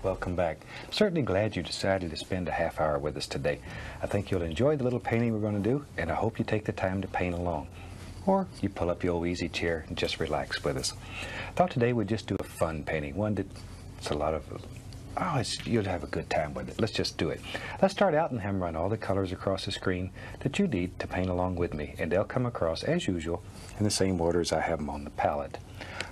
Welcome back. I'm certainly glad you decided to spend a half hour with us today. I think you'll enjoy the little painting we're going to do, and I hope you take the time to paint along. Or you pull up your old easy chair and just relax with us. I thought today we'd just do a fun painting, one that's a lot of, you'll have a good time with it. Let's just do it. Let's start out and have run all the colors across the screen that you need to paint along with me, and they'll come across as usual in the same order as I have them on the palette.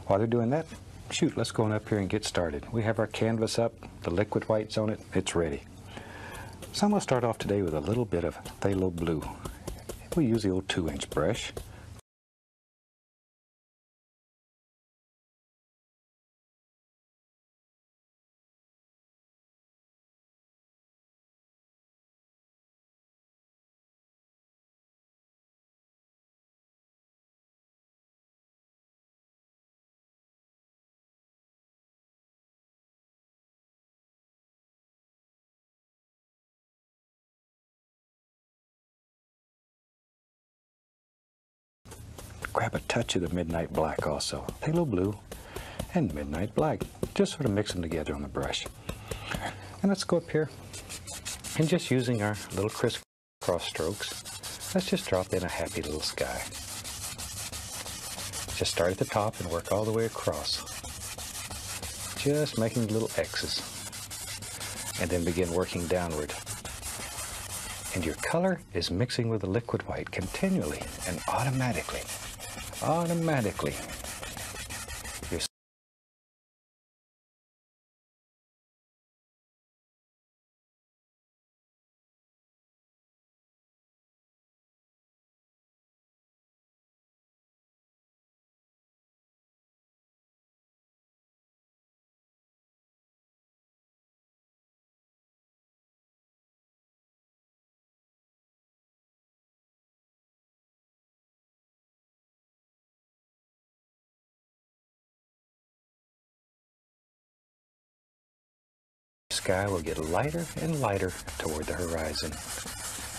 While they're doing that, shoot, let's go on up here and get started. We have our canvas up, the liquid whites on it, it's ready. So I'm going to start off today with a little bit of phthalo blue. We use the old 2-inch brush. Grab a touch of the midnight black also. Phthalo blue and midnight black. Just sort of mix them together on the brush. And let's go up here and just using our little crisscross strokes, let's just drop in a happy little sky. Just start at the top and work all the way across. Just making little X's. And then begin working downward. And your color is mixing with the liquid white continually and automatically. sky will get lighter and lighter toward the horizon.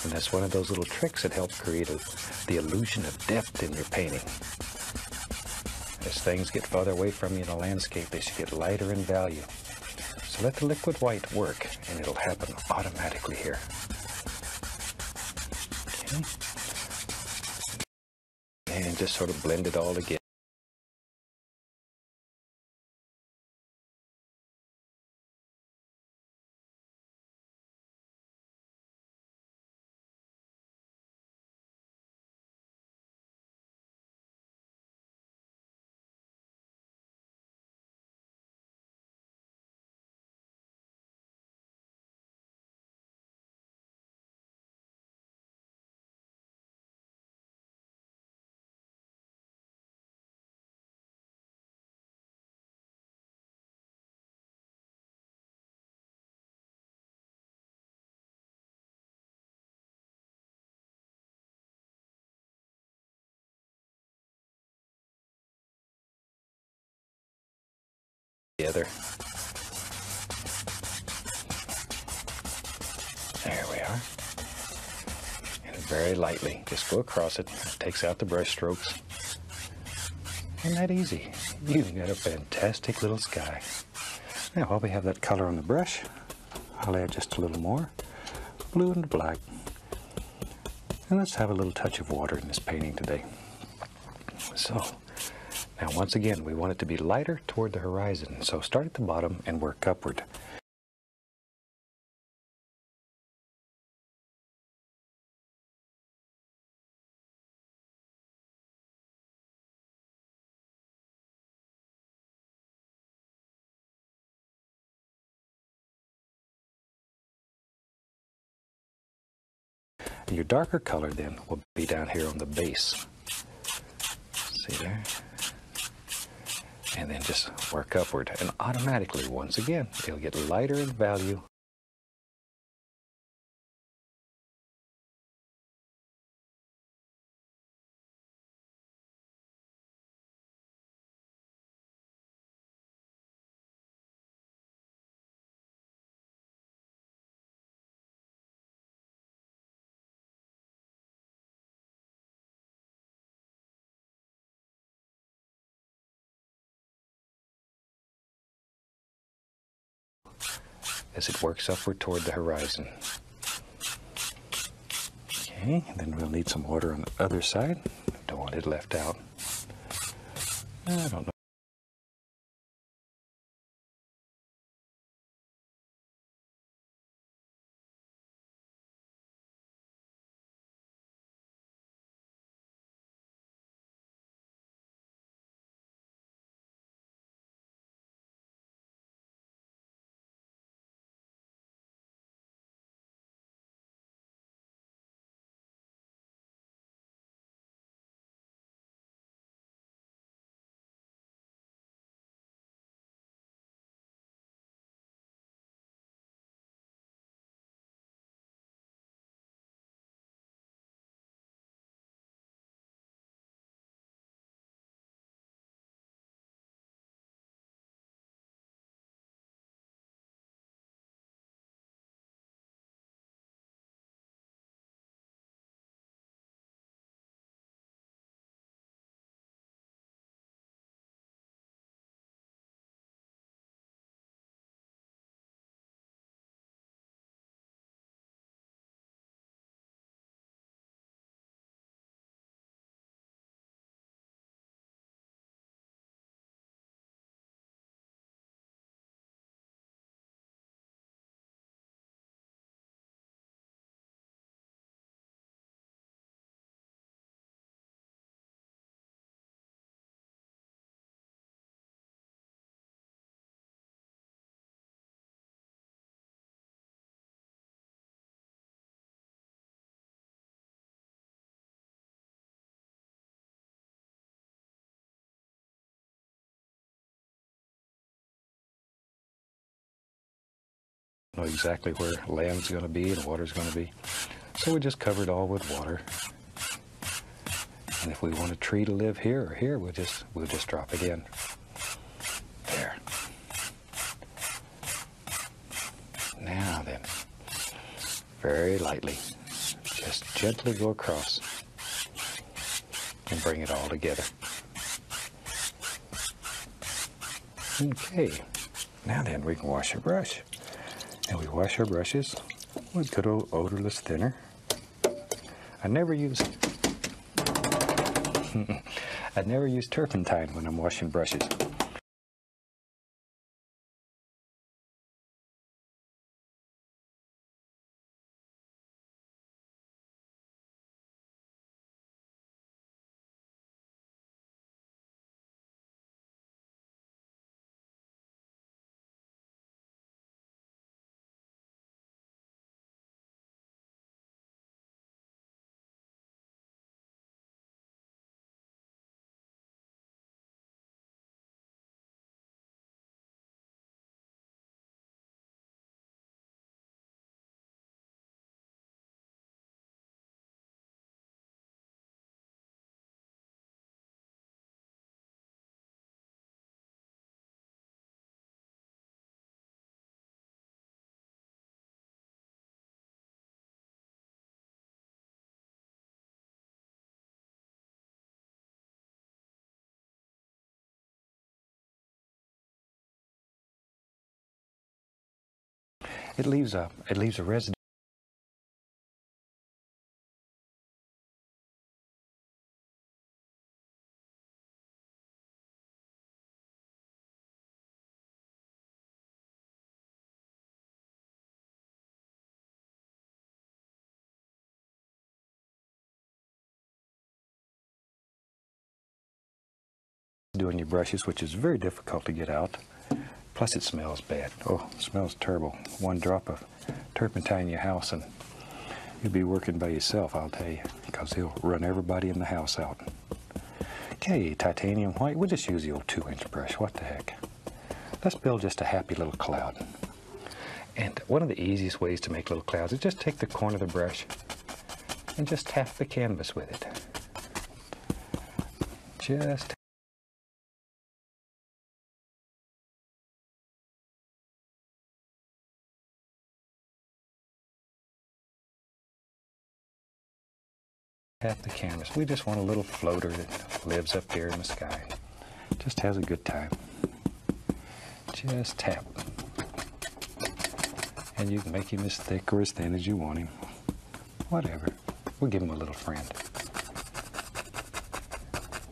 And that's one of those little tricks that helps create the illusion of depth in your painting. As things get farther away from you in a landscape, they should get lighter in value. So let the liquid white work, and it'll happen automatically here. Okay. And just sort of blend it all together. Together. There we are. And very lightly, just go across it. It takes out the brush strokes. Isn't that easy? You've got a fantastic little sky. Now, while we have that color on the brush, I'll add just a little more blue and black. And let's have a little touch of water in this painting today. So, now once again, we want it to be lighter toward the horizon. So start at the bottom and work upward. Your darker color then will be down here on the base. See there? And then just work upward. And automatically, once again, it'll get lighter in value. As it works upward toward the horizon. Okay, and then we'll need some water on the other side. Don't want it left out. I don't know. Know exactly where land's going to be and water's going to be. So we just cover it all with water. And if we want a tree to live here or here, we'll just drop it in. There. Now then, very lightly, just gently go across and bring it all together. Okay, now then we can wash our brush. And we wash our brushes with good old odorless thinner. I never use turpentine when I'm washing brushes. It leaves a residue. Doing your brushes, which is very difficult to get out. Plus it smells bad. Oh, it smells terrible. One drop of turpentine in your house and you'll be working by yourself, I'll tell you, because he'll run everybody in the house out. Okay, titanium white. We'll just use the old 2-inch brush. What the heck? Let's build just a happy little cloud. And one of the easiest ways to make little clouds is just take the corner of the brush and just tap the canvas with it. Just tap the canvas. We just want a little floater that lives up here in the sky. Just has a good time. Just tap. And you can make him as thick or as thin as you want him. Whatever. We'll give him a little friend.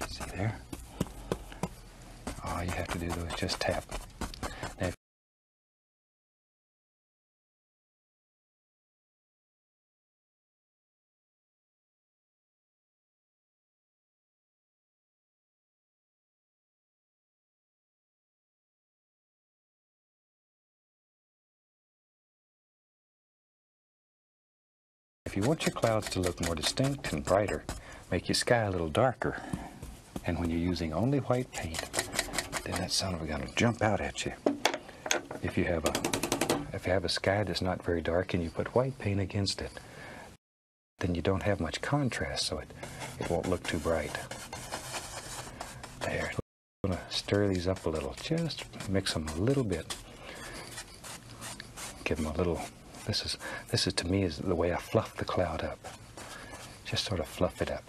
See there? All you have to do though is just tap. Now, if you want your clouds to look more distinct and brighter, make your sky a little darker. And when you're using only white paint, then that son of a gun will jump out at you. If you have a sky that's not very dark and you put white paint against it, then you don't have much contrast, so it won't look too bright. There. I'm going to stir these up a little. Just mix them a little bit. Give them a little. This is to me is the way I fluff the cloud up. Just sort of fluff it up.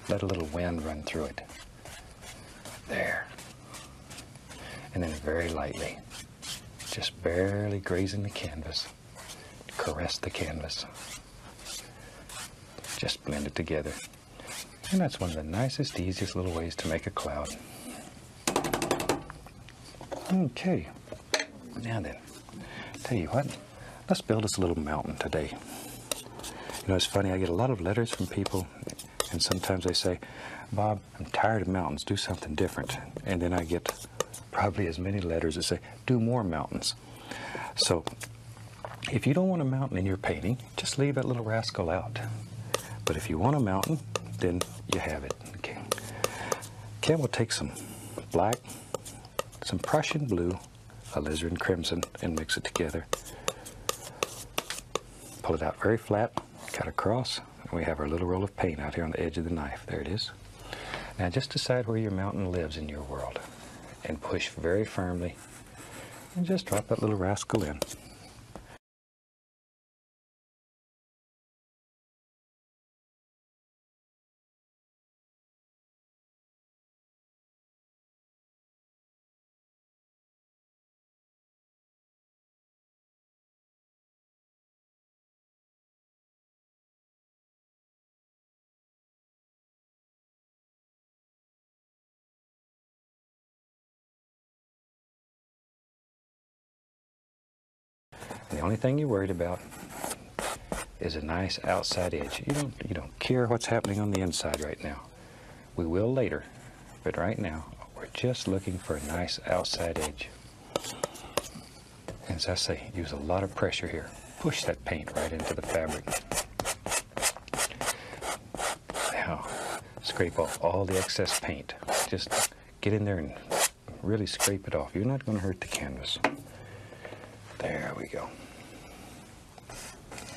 Let a little wind run through it. There. And then very lightly, just barely grazing the canvas, caress the canvas. Just blend it together. And that's one of the nicest, easiest little ways to make a cloud. Okay. Now then, tell you what. Let's build us a little mountain today. You know, it's funny, I get a lot of letters from people, and sometimes they say, Bob, I'm tired of mountains, do something different. And then I get probably as many letters that say, do more mountains. So, if you don't want a mountain in your painting, just leave that little rascal out. But if you want a mountain, then you have it. Okay. Ken will take some black, some Prussian blue, alizarin crimson, and mix it together. Pull it out very flat, cut across, and we have our little roll of paint out here on the edge of the knife. There it is. Now just decide where your mountain lives in your world and push very firmly and just drop that little rascal in. only thing you're worried about is a nice outside edge. You don't care what's happening on the inside right now. We will later, but right now we're just looking for a nice outside edge. And as I say, use a lot of pressure here. Push that paint right into the fabric. Now, scrape off all the excess paint. Just get in there and really scrape it off. You're not going to hurt the canvas. There we go.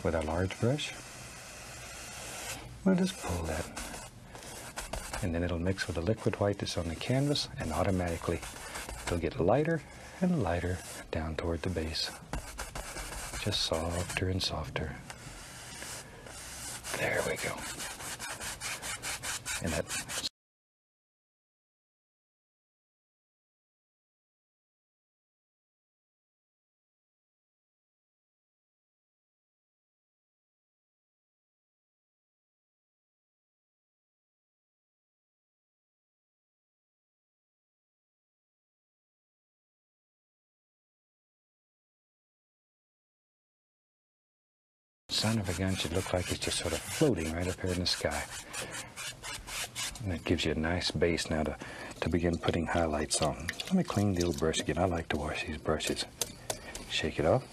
With a large brush, we'll just pull that. And then it'll mix with the liquid white that's on the canvas, and automatically it'll get lighter and lighter down toward the base. Just softer and softer. There we go. And that son of a gun should look like it's just sort of floating right up here in the sky. And that gives you a nice base now to begin putting highlights on. Let me clean the old brush again. I like to wash these brushes. Shake it off.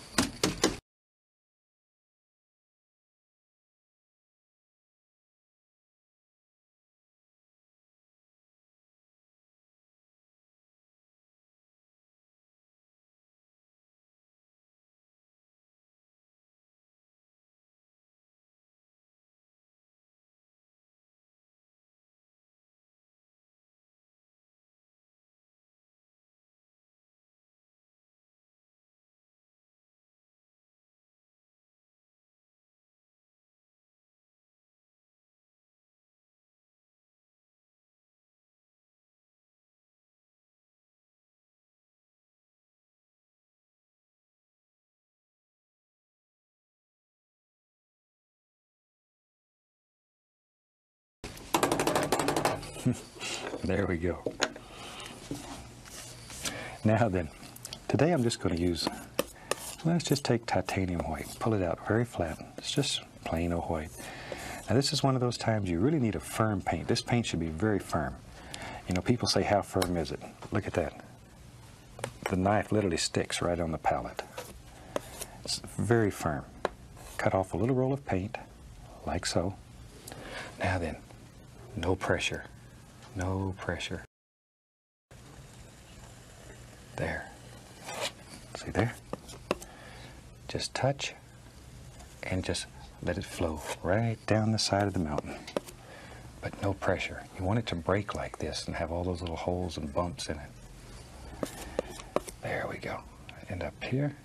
There we go. Now then, today I'm just going to use, let's just take titanium white, pull it out very flat. It's just plain old white. Now this is one of those times you really need a firm paint. This paint should be very firm. You know, people say, how firm is it? Look at that. The knife literally sticks right on the palette. It's very firm. Cut off a little roll of paint, like so. Now then, no pressure. No pressure. There. See there? Just touch and just let it flow right down the side of the mountain. But no pressure. You want it to break like this and have all those little holes and bumps in it. There we go. And up here.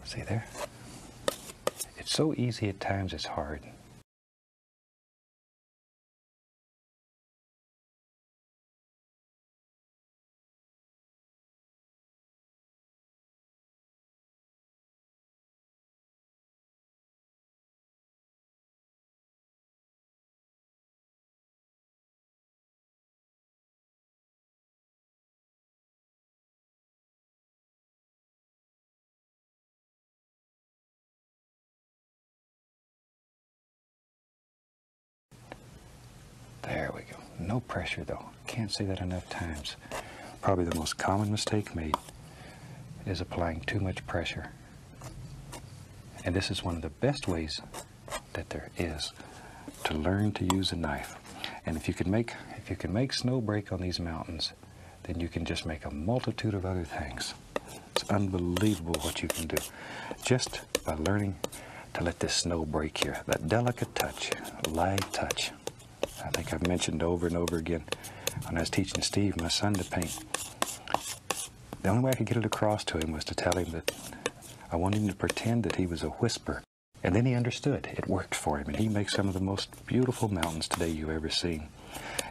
See there? It's so easy at times, it's hard. There we go. No pressure though. Can't say that enough times. Probably the most common mistake made is applying too much pressure. And this is one of the best ways that there is to learn to use a knife. And if you can make snow break on these mountains, then you can just make a multitude of other things. It's unbelievable what you can do just by learning to let this snow break here. That delicate touch, light touch. I think I've mentioned over and over again when I was teaching Steve, my son, to paint. The only way I could get it across to him was to tell him that I wanted him to pretend that he was a whisper. And then he understood. It worked for him. And he makes some of the most beautiful mountains today you've ever seen.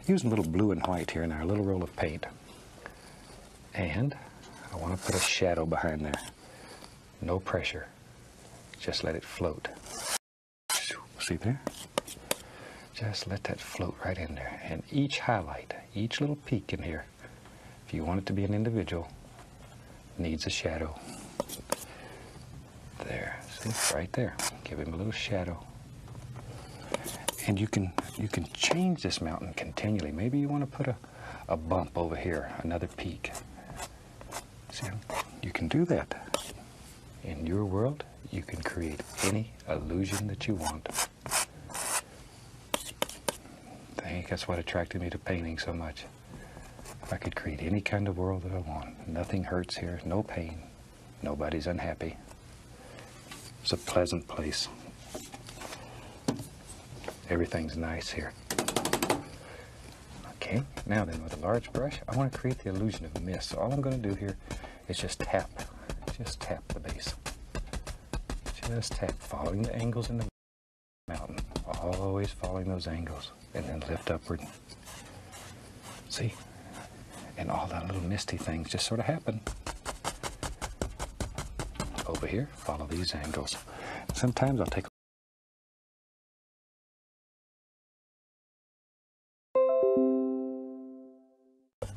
Using a little blue and white here in our little roll of paint. And I want to put a shadow behind there. No pressure. Just let it float. See there? Just let that float right in there. And each highlight, each little peak in here, if you want it to be an individual, needs a shadow. There, see, right there. Give him a little shadow. And you can change this mountain continually. Maybe you want to put a bump over here, another peak. See, you can do that. In your world, you can create any illusion that you want. I think that's what attracted me to painting so much. I could create any kind of world that I want. Nothing hurts here, no pain. Nobody's unhappy. It's a pleasant place. Everything's nice here. Okay, now then with a large brush, I want to create the illusion of mist. So all I'm going to do here is just tap the base. Just tap, following the angles in the mountain. Always following those angles. And then lift upward. See? And all that little misty things just sort of happen. Over here, follow these angles. Sometimes I'll take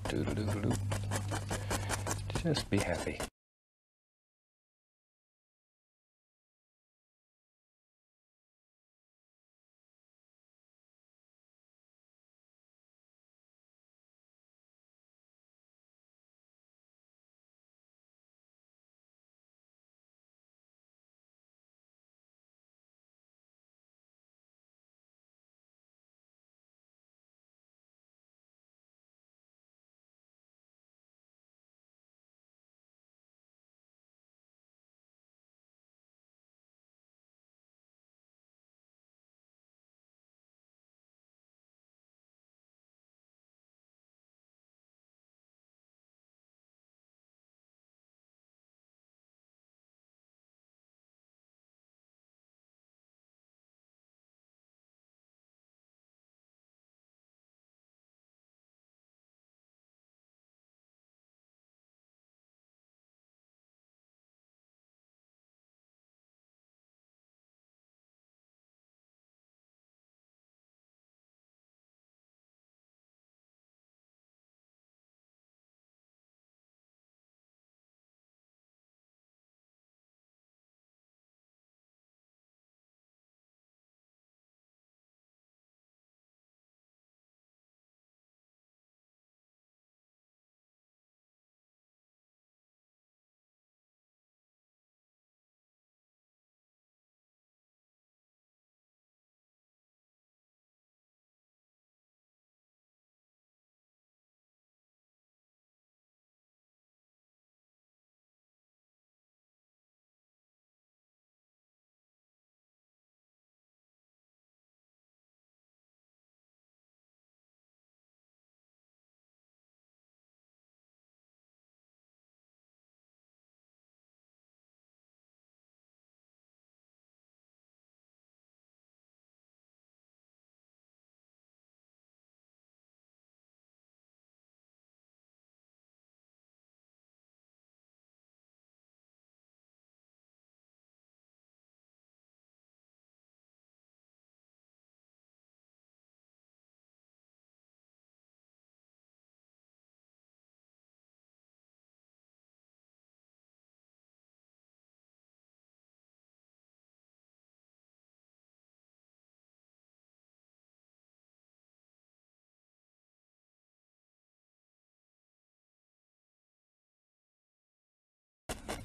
doo-doo-doo-doo-doo. Just be happy.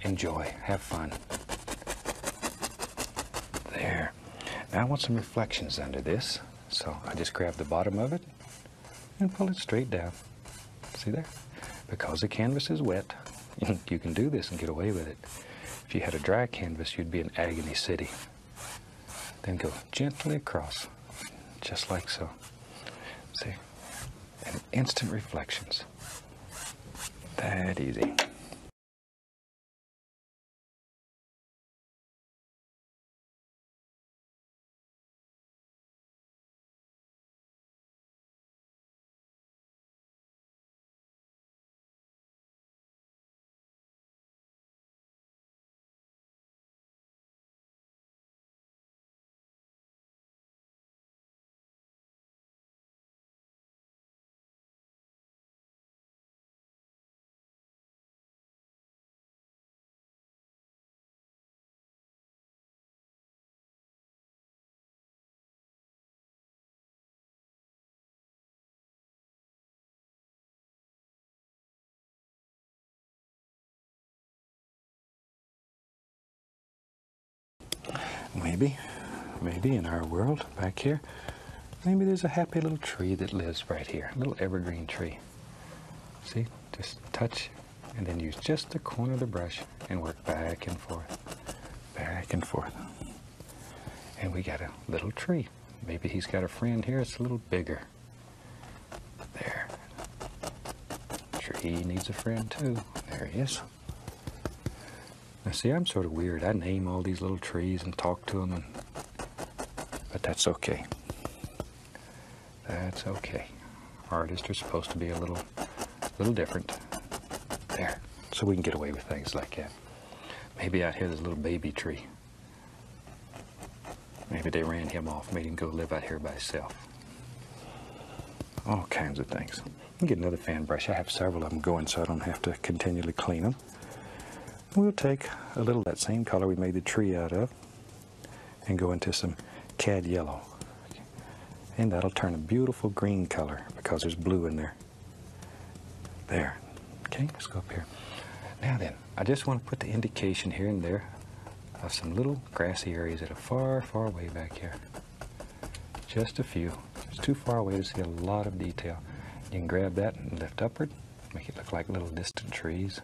Enjoy, have fun. There. Now I want some reflections under this. So I just grab the bottom of it and pull it straight down. See there? Because the canvas is wet, you can do this and get away with it. If you had a dry canvas, you'd be in agony city. Then go gently across, just like so. See? And instant reflections. That easy. maybe in our world back here, maybe there's a happy little tree that lives right here, a little evergreen tree. See, just touch and then use just the corner of the brush and work back and forth, back and forth. And we got a little tree. Maybe he's got a friend here that's a little bigger. There. Tree needs a friend too. There he is. Now see, I'm sort of weird. I name all these little trees and talk to them, but that's okay. That's okay. Artists are supposed to be a little different. There. So we can get away with things like that. Maybe out here there's a little baby tree. Maybe they ran him off, made him go live out here by himself. All kinds of things. I'll get another fan brush. I have several of them going so I don't have to continually clean them. We'll take a little of that same color we made the tree out of and go into some cad yellow. And that'll turn a beautiful green color because there's blue in there. There. Okay, let's go up here. Now then, I just want to put the indication here and there of some little grassy areas that are far, far away back here. Just a few. It's too far away to see a lot of detail. You can grab that and lift upward, make it look like little distant trees.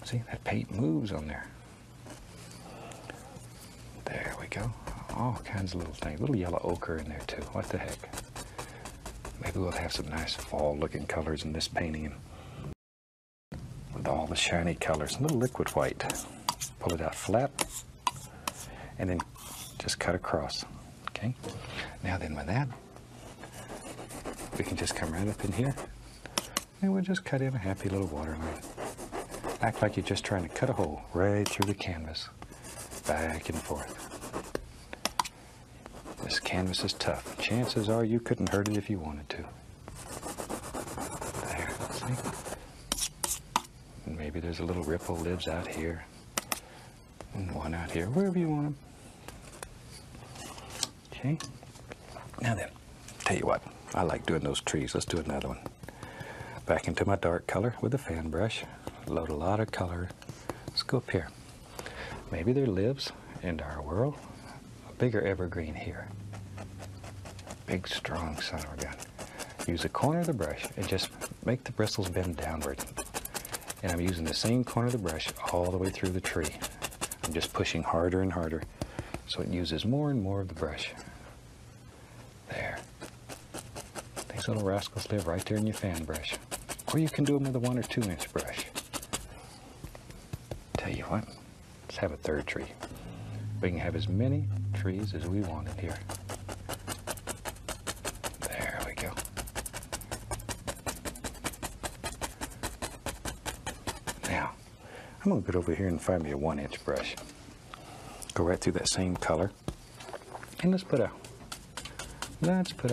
See, that paint moves on there. There we go. All kinds of little things. Little yellow ochre in there too. What the heck? Maybe we'll have some nice fall-looking colors in this painting with all the shiny colors. A little liquid white. Pull it out flat, and then just cut across. Okay. Now then, with that, we can just come right up in here, and we'll just cut in a happy little waterline. Act like you're just trying to cut a hole right through the canvas, back and forth. This canvas is tough. Chances are you couldn't hurt it if you wanted to. There, see? And maybe there's a little ripple lives out here. And one out here, wherever you want them. Okay. Now then, tell you what, I like doing those trees. Let's do another one. Back into my dark color with a fan brush. Load a lot of color. Let's go up here. Maybe there lives in our world a bigger evergreen here. Big, strong son of a gun. Use the corner of the brush and just make the bristles bend downward. And I'm using the same corner of the brush all the way through the tree. I'm just pushing harder and harder so it uses more and more of the brush. There. These little rascals live right there in your fan brush. Or you can do them with a 1 or 2 inch brush. Tell you what, let's have a third tree. We can have as many trees as we want in here. There we go. Now, I'm going to get over here and find me a 1 inch brush. Go right through that same color. And let's put a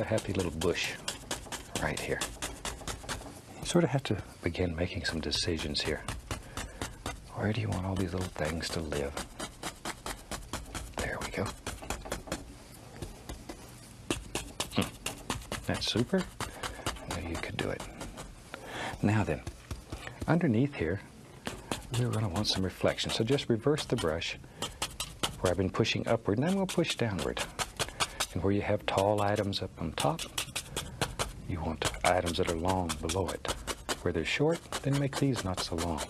happy little bush right here. You sort of have to begin making some decisions here. Where do you want all these little things to live? There we go. That's super. I knew you could do it. Now then, underneath here, we're going to want some reflection. So just reverse the brush where I've been pushing upward, and then we'll push downward. And where you have tall items up on top, you want items that are long below it. Where they're short, then make these not so long.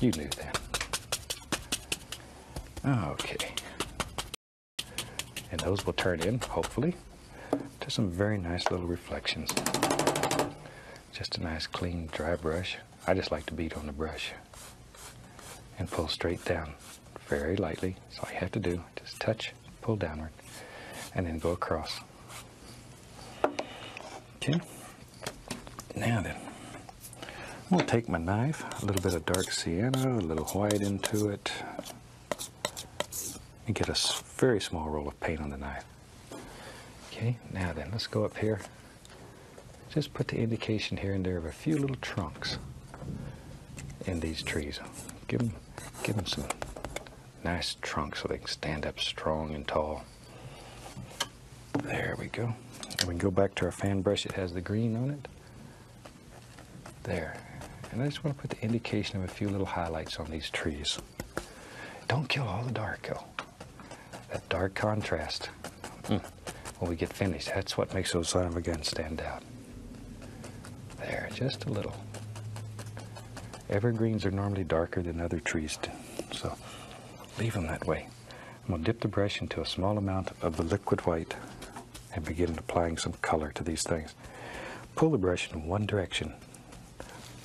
You knew that. Okay. And those will turn in, hopefully, to some very nice little reflections. Just a nice, clean, dry brush. I just like to beat on the brush and pull straight down very lightly. That's all you have to do. Just touch, pull downward, and then go across. Okay. Now then, I'm going to take my knife, a little bit of dark sienna, a little white into it, and get a very small roll of paint on the knife. Okay, now then, let's go up here. Just put the indication here and there of a few little trunks in these trees. Give them some nice trunks so they can stand up strong and tall. There we go. And we can go back to our fan brush. It has the green on it. There. And I just want to put the indication of a few little highlights on these trees. It don't kill all the dark, though. That dark contrast. When we get finished, that's what makes those son of a guns stand out. There, just a little. Evergreens are normally darker than other trees, so leave them that way. I'm going to dip the brush into a small amount of the liquid white and begin applying some color to these things. Pull the brush in one direction.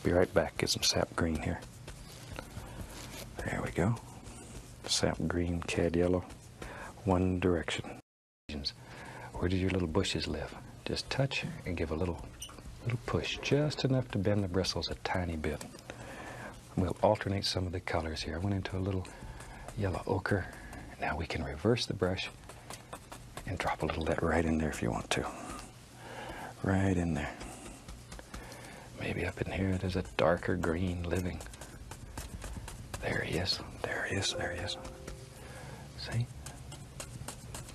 Be right back, get some sap green here. There we go. Sap green, cad yellow, one direction. Where do your little bushes live? Just touch and give a little push, just enough to bend the bristles a tiny bit. We'll alternate some of the colors here. I went into a little yellow ochre. Now we can reverse the brush and drop a little of that right in there if you want to. Right in there. Maybe up in here there's a darker green living. There he is, there he is, there he is. See?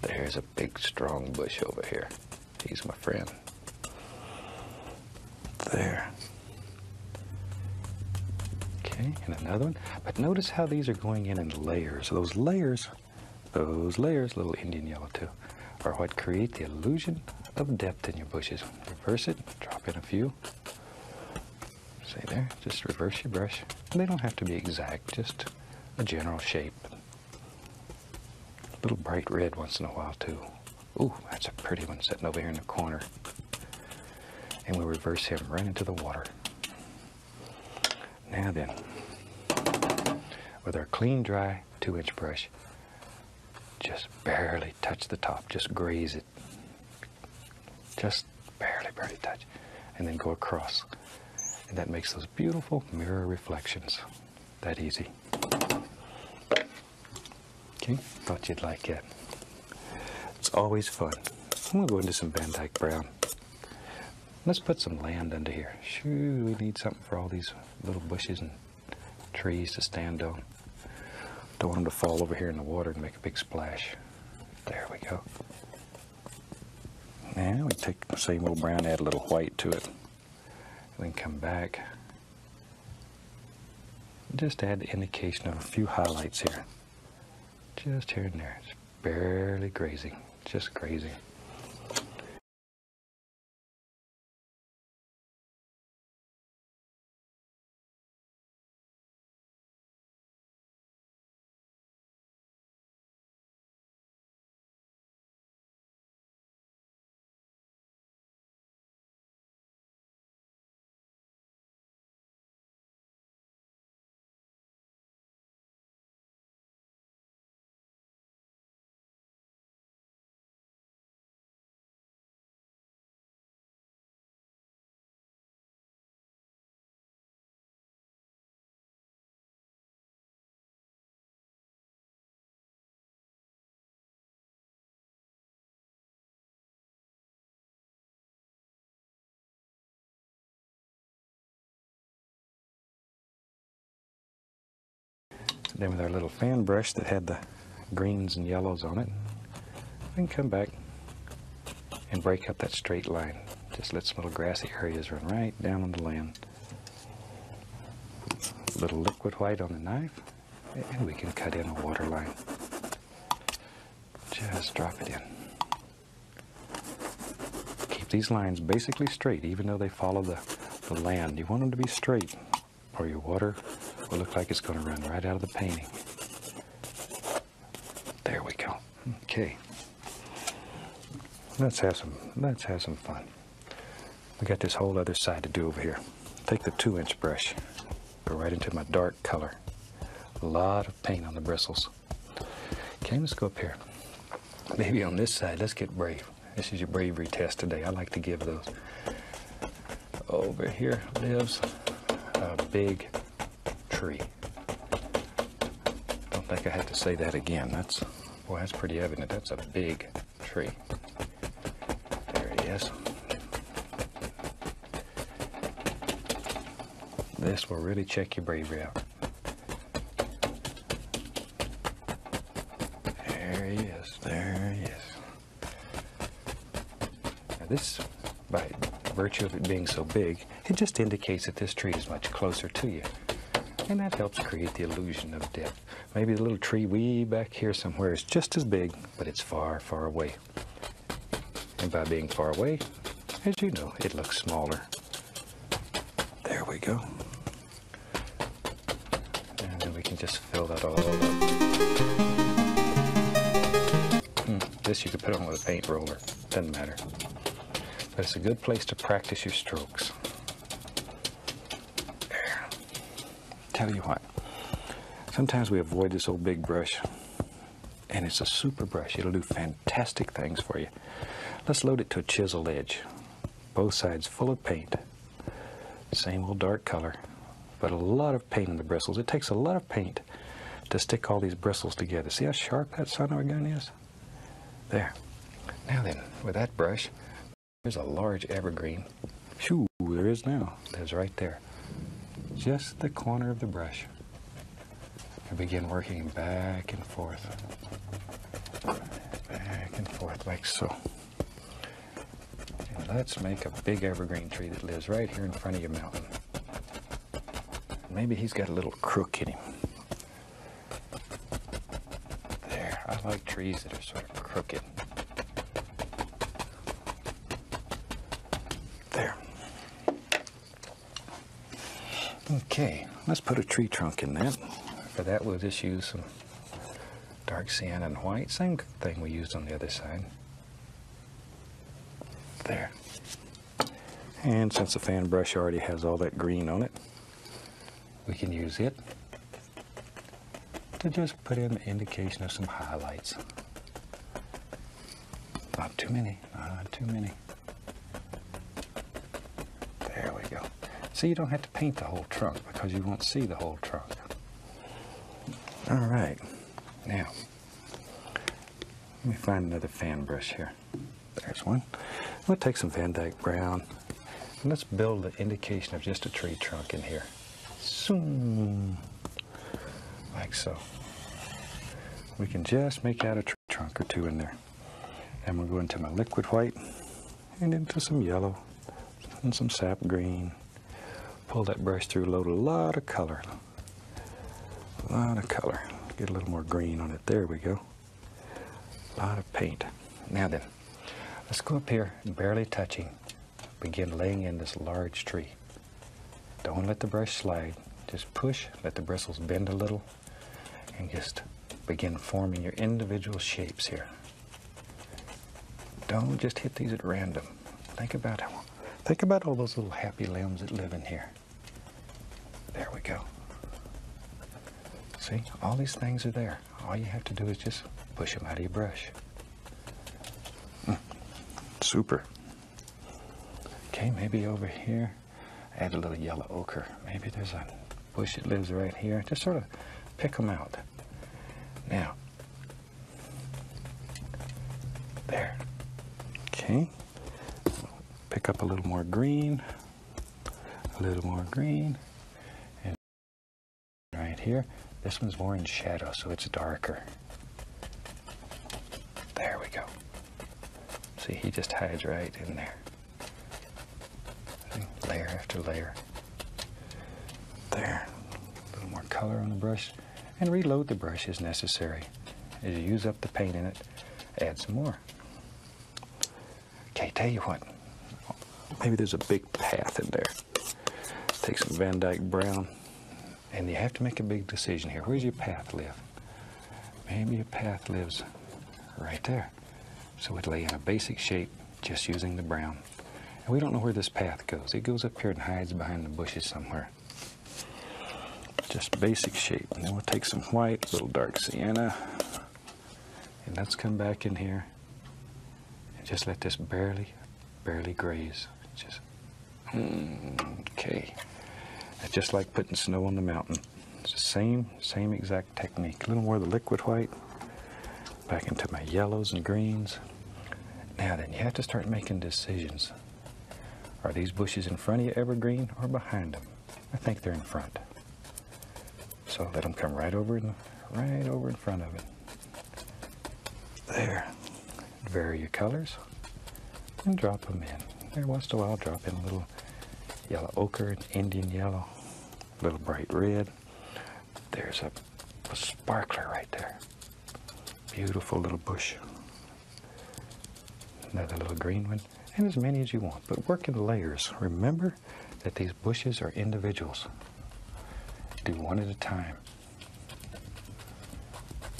There's a big strong bush over here. He's my friend. There. Okay, and another one. But notice how these are going in layers. Those layers, little Indian yellow too, are what create the illusion of depth in your bushes. Reverse it, drop in a few. See there, just reverse your brush. They don't have to be exact, just a general shape. A little bright red once in a while too. Ooh, that's a pretty one sitting over here in the corner. And we'll reverse him right into the water. Now then, with our clean, dry 2-inch brush, just barely touch the top, just graze it. Just barely touch. And then go across. And that makes those beautiful mirror reflections. That easy. Okay, thought you'd like it. It's always fun. I'm gonna go into some Van Dyke Brown. Let's put some land under here. Shoot, we need something for all these little bushes and trees to stand on. Don't want them to fall over here in the water and make a big splash. There we go. Now we take the same old brown, add a little white to it. Then come back. Just add the indication of a few highlights here. Just here and there. It's barely grazing. Just grazing. Then with our little fan brush that had the greens and yellows on it, we can come back and break up that straight line. Just let some little grassy areas run right down on the land. A little liquid white on the knife, and we can cut in a water line. Just drop it in. Keep these lines basically straight, even though they follow the land. You want them to be straight, or your water will look like it's going to run right out of the painting. There we go. Okay. Let's have some fun. We got this whole other side to do over here. Take the 2-inch brush, go right into my dark color. A lot of paint on the bristles. Okay, let's go up here. Maybe on this side, let's get brave. This is your bravery test today. I like to give those. Over here lives a big tree. Don't think I have to say that again. That's pretty evident. That's a big tree. There he is. This will really check your bravery out. There he is. There he is. Now this, by virtue of it being so big, it just indicates that this tree is much closer to you. And that helps create the illusion of depth. Maybe the little tree way back here somewhere is just as big, but it's far, far away. And by being far away, as you know, it looks smaller. There we go. And then we can just fill that all up. This you could put on with a paint roller. Doesn't matter. But it's a good place to practice your strokes. There. Tell you what. Sometimes we avoid this old big brush. And it's a super brush. It'll do fantastic things for you. Let's load it to a chisel edge. Both sides full of paint. Same old dark color. But a lot of paint in the bristles. It takes a lot of paint to stick all these bristles together. See how sharp that son of a gun is? There. Now then, with that brush, there's a large evergreen. Shoo, there is now. There's right there. Just the corner of the brush. I begin working back and forth. Back and forth like so. And let's make a big evergreen tree that lives right here in front of your mountain. Maybe he's got a little crook in him. There, I like trees that are sort of crooked. There. Okay, let's put a tree trunk in that. For that, we'll just use some dark sienna and white. Same thing we used on the other side. There. And since the fan brush already has all that green on it, we can use it to just put in the indication of some highlights. Not too many, not too many. There we go. See, you don't have to paint the whole trunk because you won't see the whole trunk. All right, now, let me find another fan brush here. There's one. We'll take some Van Dyke Brown, and let's build the indication of just a tree trunk in here. Zoom, like so. We can just make out a tree trunk or two in there. And we'll go into my liquid white and into some yellow and some sap green. Pull that brush through, load a lot of color. A lot of color. Get a little more green on it. There we go. A lot of paint. Now then, let's go up here, barely touching. Begin laying in this large tree. Don't let the brush slide. Just push, let the bristles bend a little, and just begin forming your individual shapes here. Don't just hit these at random. Think about all those little happy limbs that live in here. There we go. See, all these things are there. All you have to do is just push them out of your brush. Super. Okay, maybe over here, add a little yellow ochre. Maybe there's a bush that lives right here. Just sort of pick them out. Now, there. Okay. Pick up a little more green. A little more green. And right here. This one's more in shadow, so it's darker. There we go. See, he just hides right in there. See, layer after layer. There. A little more color on the brush. And reload the brush as necessary. As you use up the paint in it, add some more. Okay, tell you what. Maybe there's a big path in there. Take some Van Dyke Brown. And you have to make a big decision here. Where's your path live? Maybe your path lives right there. So we'd lay in a basic shape just using the brown. And we don't know where this path goes. It goes up here and hides behind the bushes somewhere. Just basic shape. And then we'll take some white, a little dark sienna. And let's come back in here. And just let this barely graze. Just, okay. It's just like putting snow on the mountain. It's the same exact technique. A little more of the liquid white. Back into my yellows and greens. Now then, you have to start making decisions. Are these bushes in front of you evergreen or behind them? I think they're in front. So let them come right over in front of it. There. Vary your colors and drop them in. Every once in a while, drop in a little yellow ochre, Indian yellow, a little bright red. There's a sparkler right there. Beautiful little bush. Another little green one, and as many as you want, but work in layers. Remember that these bushes are individuals. Do one at a time.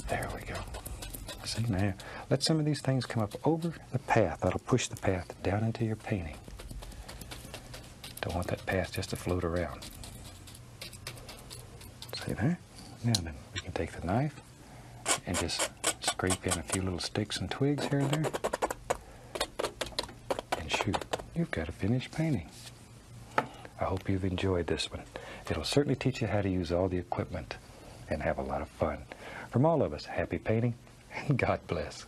There we go. See, now, let some of these things come up over the path. That'll push the path down into your painting. Don't want that path just to float around. See there? Now then, we can take the knife and just scrape in a few little sticks and twigs here and there. And shoot, you've got a finished painting. I hope you've enjoyed this one. It'll certainly teach you how to use all the equipment and have a lot of fun. From all of us, happy painting and God bless.